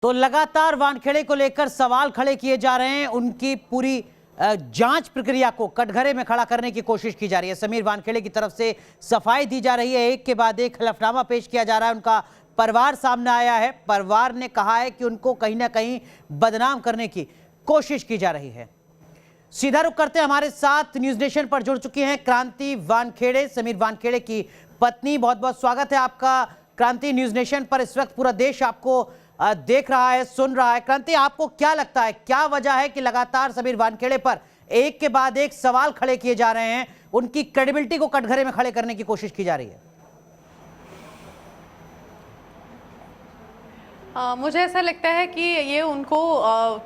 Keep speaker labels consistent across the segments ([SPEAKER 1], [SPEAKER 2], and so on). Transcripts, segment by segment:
[SPEAKER 1] तो लगातार वानखेड़े को लेकर सवाल खड़े किए जा रहे हैं। उनकी पूरी जांच प्रक्रिया को कटघरे में खड़ा करने की कोशिश की जा रही है। समीर वानखेड़े की तरफ से सफाई दी जा रही है, एक के बाद एक हलफनामा पेश किया जा रहा है। उनका परिवार सामने आया है। परिवार ने कहा है कि उनको कहीं ना कहीं बदनाम करने की कोशिश की जा रही है। सीधा रुख करते हैं, हमारे साथ न्यूज नेशन पर जुड़ चुकी हैं क्रांति वानखेड़े, समीर वानखेड़े की पत्नी। बहुत बहुत स्वागत है आपका क्रांति न्यूज नेशन पर। इस वक्त पूरा देश आपको देख रहा है, सुन रहा है। क्रांति, आपको क्या लगता है, क्या वजह है कि लगातार समीर वानखेड़े पर एक के बाद एक सवाल खड़े किए जा रहे हैं, उनकी क्रेडिबिलिटी को कटघरे में खड़े करने की कोशिश की जा रही है?
[SPEAKER 2] मुझे ऐसा लगता है कि ये उनको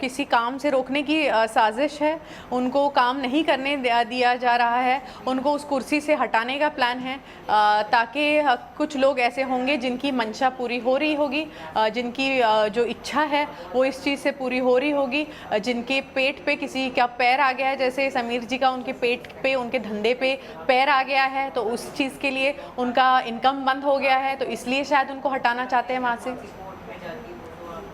[SPEAKER 2] किसी काम से रोकने की साजिश है। उनको काम नहीं करने दिया जा रहा है, उनको उस कुर्सी से हटाने का प्लान है, ताकि कुछ लोग ऐसे होंगे जिनकी मंशा पूरी हो रही होगी, जिनकी जो इच्छा है वो इस चीज़ से पूरी हो रही होगी, जिनके पेट पे किसी का पैर आ गया है, जैसे समीर जी का उनके पेट पे, उनके धंधे पे पैर आ गया है, तो उस चीज़ के लिए उनका इनकम बंद हो गया है, तो इसलिए शायद उनको हटाना चाहते हैं वहाँ से।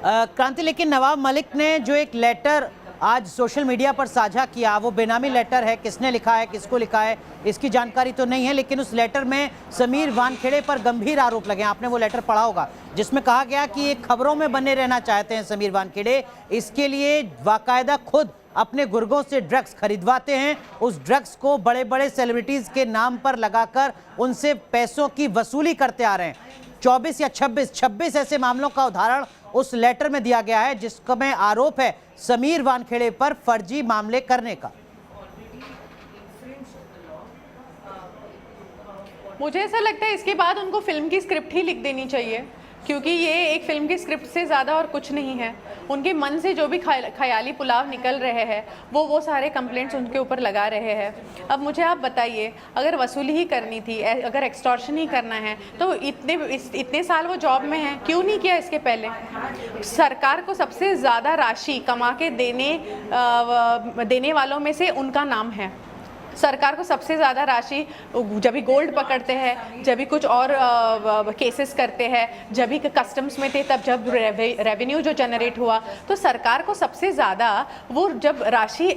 [SPEAKER 1] क्रांति, लेकिन नवाब मलिक ने जो एक लेटर आज सोशल मीडिया पर साझा किया, वो बेनामी लेटर है। किसने लिखा है, किसको लिखा है, इसकी जानकारी तो नहीं है, लेकिन उस लेटर में समीर वानखेड़े पर गंभीर आरोप लगे। आपने वो लेटर पढ़ा होगा, जिसमें कहा गया कि ये खबरों में बने रहना चाहते हैं समीर वानखेड़े, इसके लिए बाकायदा खुद अपने गुर्गों से ड्रग्स खरीदवाते हैं, उस ड्रग्स को बड़े बड़े सेलिब्रिटीज के नाम पर लगाकर उनसे पैसों की वसूली करते आ रहे हैं। 24 या 26 ऐसे मामलों का उदाहरण उस लेटर में दिया गया है, जिसमें आरोप है समीर वानखेड़े पर फर्जी मामले करने का।
[SPEAKER 2] मुझे ऐसा लगता है इसके बाद उनको फिल्म की स्क्रिप्ट ही लिख देनी चाहिए, क्योंकि ये एक फिल्म की स्क्रिप्ट से ज़्यादा और कुछ नहीं है। उनके मन से जो भी ख्याली पुलाव निकल रहे हैं वो सारे कंप्लेंट्स उनके ऊपर लगा रहे हैं। अब मुझे आप बताइए, अगर वसूली ही करनी थी, अगर एक्सटॉर्शन ही करना है, तो इतने साल वो जॉब में हैं, क्यों नहीं किया इसके पहले? सरकार को सबसे ज़्यादा राशि कमा के देने वालों में से उनका नाम है। सरकार को सबसे ज़्यादा राशि जब भी गोल्ड पकड़ते हैं, जब भी कुछ और केसेस करते हैं, जब भी कस्टम्स में थे, तब जब रेवेन्यू जो जनरेट हुआ, तो सरकार को सबसे ज़्यादा वो जब राशि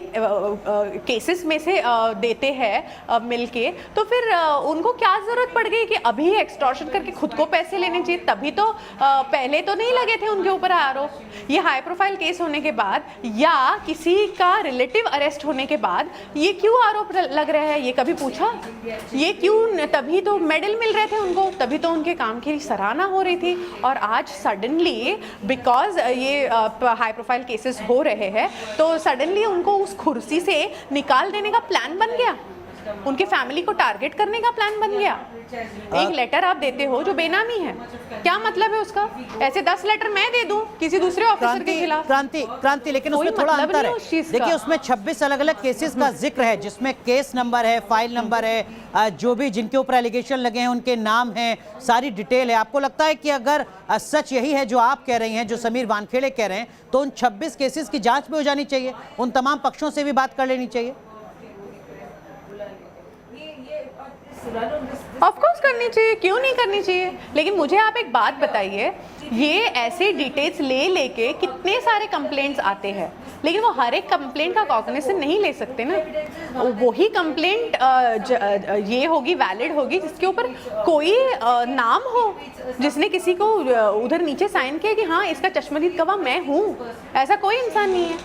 [SPEAKER 2] केसेस में से देते हैं मिलके, तो फिर उनको क्या ज़रूरत पड़ गई कि अभी एक्सटॉर्शन करके खुद को पैसे लेने चाहिए? तभी तो पहले तो नहीं लगे थे उनके ऊपर आरोप। ये हाई प्रोफाइल केस होने के बाद या किसी का रिलेटिव अरेस्ट होने के बाद ये क्यों आरोप लग रहा है? ये कभी पूछा? ये क्यों? तभी तो मेडल मिल रहे थे उनको, तभी तो उनके काम की सराहना हो रही थी। और आज सडनली बिकॉज ये हाई प्रोफाइल केसेस हो रहे हैं, तो सडनली उनको उस कुर्सी से निकाल देने का प्लान बन गया, उनके फैमिली को टारगेट करने का प्लान बन गया। एक लेटर आप देते हो जो बेनामी है, क्या मतलब है उसका? ऐसे 10 लेटर मैं दे दूं किसी दूसरे ऑफिसर के खिलाफ।
[SPEAKER 1] क्रांति, लेकिन उसमें थोड़ा अंतर है। देखिए, उसमें 26 अलग अलग केसेस का जिक्र है, जिसमें केस नंबर है, फाइल नंबर है, जो भी जिनके ऊपर एलिगेशन लगे हैं उनके नाम हैं, सारी डिटेल है। आपको लगता है कि अगर सच यही है जो आप कह रही हैं, जो समीर वानखेड़े कह रहे हैं, तो उन 26 केसेस की जांच भी हो जानी चाहिए, उन तमाम पक्षों से भी बात कर लेनी चाहिए?
[SPEAKER 2] ऑफ कोर्स करनी चाहिए, क्यों नहीं करनी चाहिए? लेकिन मुझे आप एक बात बताइए, ये ऐसे डिटेल्स लेके कितने सारे कंप्लेंट्स आते हैं, लेकिन वो हर एक कंप्लेंट का कॉग्निशन नहीं ले सकते ना। वही कंप्लेंट ये होगी, वैलिड होगी, जिसके ऊपर कोई नाम हो, जिसने किसी को उधर नीचे साइन किया कि हाँ इसका चश्मदीद गवाह मैं हूँ। ऐसा कोई इंसान नहीं है।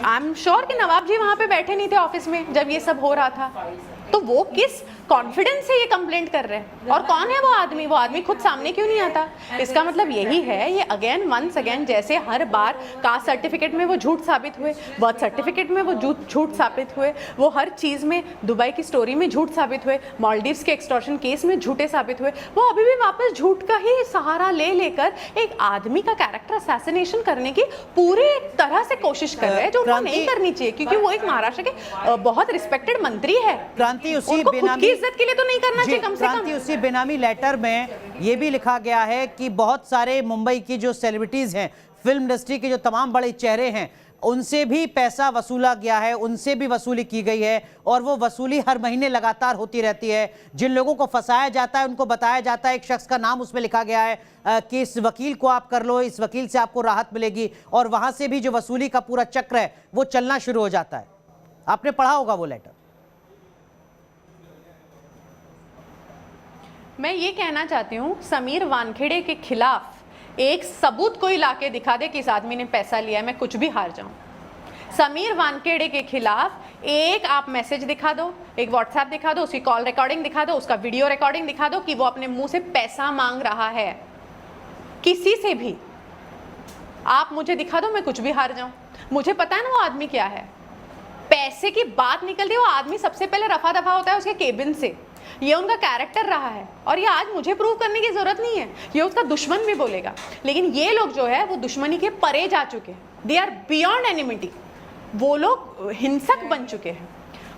[SPEAKER 2] आई एम श्योर कि नवाब जी वहाँ पे बैठे नहीं थे ऑफिस में जब ये सब हो रहा था, तो वो किस कॉन्फिडेंस से ये कंप्लेंट कर रहे हैं? और कौन है वो आदमी? वो आदमी खुद सामने क्यों नहीं आता? इसका मतलब यही है, ये वंस अगेन जैसे हर बार कास्ट सर्टिफिकेट में वो झूठ साबित हुए, बर्थ सर्टिफिकेट में वो झूठ साबित हुए, वो हर चीज़ में, दुबई की स्टोरी में झूठ साबित हुए, मालदीव्स के एक्सटॉर्शन केस में झूठे साबित हुए, वो अभी भी वापस झूठ का ही सहारा लेकर एक आदमी का कैरेक्टर असैसिनेशन करने की पूरी तरह से कोशिश कर रहे हैं, जो उनको नहीं करनी चाहिए, क्योंकि वो एक महाराष्ट्र के बहुत रिस्पेक्टेड मंत्री है।
[SPEAKER 1] उसी बेनामी
[SPEAKER 2] इज्जत के लिए तो नहीं करना चाहिए कम से कम।
[SPEAKER 1] उसी बेनामी लेटर में ये भी लिखा गया है कि बहुत सारे मुंबई की जो सेलिब्रिटीज हैं, फिल्म इंडस्ट्री के जो तमाम बड़े चेहरे हैं, उनसे भी पैसा वसूला गया है, उनसे भी वसूली की गई है और वो वसूली हर महीने लगातार होती रहती है। जिन लोगों को फंसाया जाता है उनको बताया जाता है, एक शख्स का नाम उसमें लिखा गया है कि इस वकील को आप कर लो, इस वकील से आपको राहत मिलेगी, और वहां से भी जो वसूली का पूरा चक्र है वो चलना शुरू हो जाता है। आपने पढ़ा होगा वो लेटर।
[SPEAKER 2] मैं ये कहना चाहती हूँ, समीर वानखेड़े के खिलाफ एक सबूत कोई लाके दिखा दे कि इस आदमी ने पैसा लिया है, मैं कुछ भी हार जाऊं। समीर वानखेड़े के खिलाफ एक आप मैसेज दिखा दो, एक व्हाट्सएप दिखा दो, उसकी कॉल रिकॉर्डिंग दिखा दो, उसका वीडियो रिकॉर्डिंग दिखा दो कि वो अपने मुंह से पैसा मांग रहा है किसी से भी। आप मुझे दिखा दो, मैं कुछ भी हार जाऊं। मुझे पता है ना वो आदमी क्या है। पैसे की बात निकलती है, वो आदमी सबसे पहले रफा दफा होता है उसके केबिन से। ये उनका कैरेक्टर रहा है और ये आज मुझे प्रूव करने की जरूरत नहीं है, ये उसका दुश्मन भी बोलेगा। लेकिन ये लोग जो है वो दुश्मनी के परे जा चुके हैं, दे आर बियॉन्ड एनिमिटी। वो लोग हिंसक बन चुके हैं।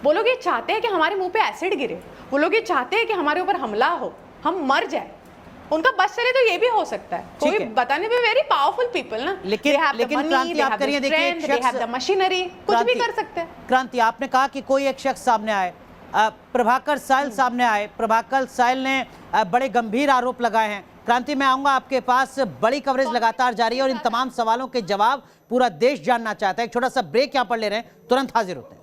[SPEAKER 2] वो लोग ये चाहते हैं कि हमारे मुंह पे एसिड गिरे, वो लोग ये चाहते हैं कि हमारे ऊपर हमला हो, हम मर जाए। उनका बस चले तो ये भी हो सकता है। कोई बताने में वेरी पावरफुल पीपल ना,
[SPEAKER 1] लेकिन क्रांति आप करिए, देखिए
[SPEAKER 2] मशीनरी कुछ भी कर सकते हैं।
[SPEAKER 1] क्रांति, आपने कहा कि कोई एक शख्स सामने आए, प्रभाकर साइल सामने आए। प्रभाकर साइल ने बड़े गंभीर आरोप लगाए हैं। क्रांति, मैं आऊंगा आपके पास। बड़ी कवरेज लगातार जारी है और इन तमाम सवालों के जवाब पूरा देश जानना चाहता है। एक छोटा सा ब्रेक यहां पर ले रहे हैं, तुरंत हाजिर होते हैं।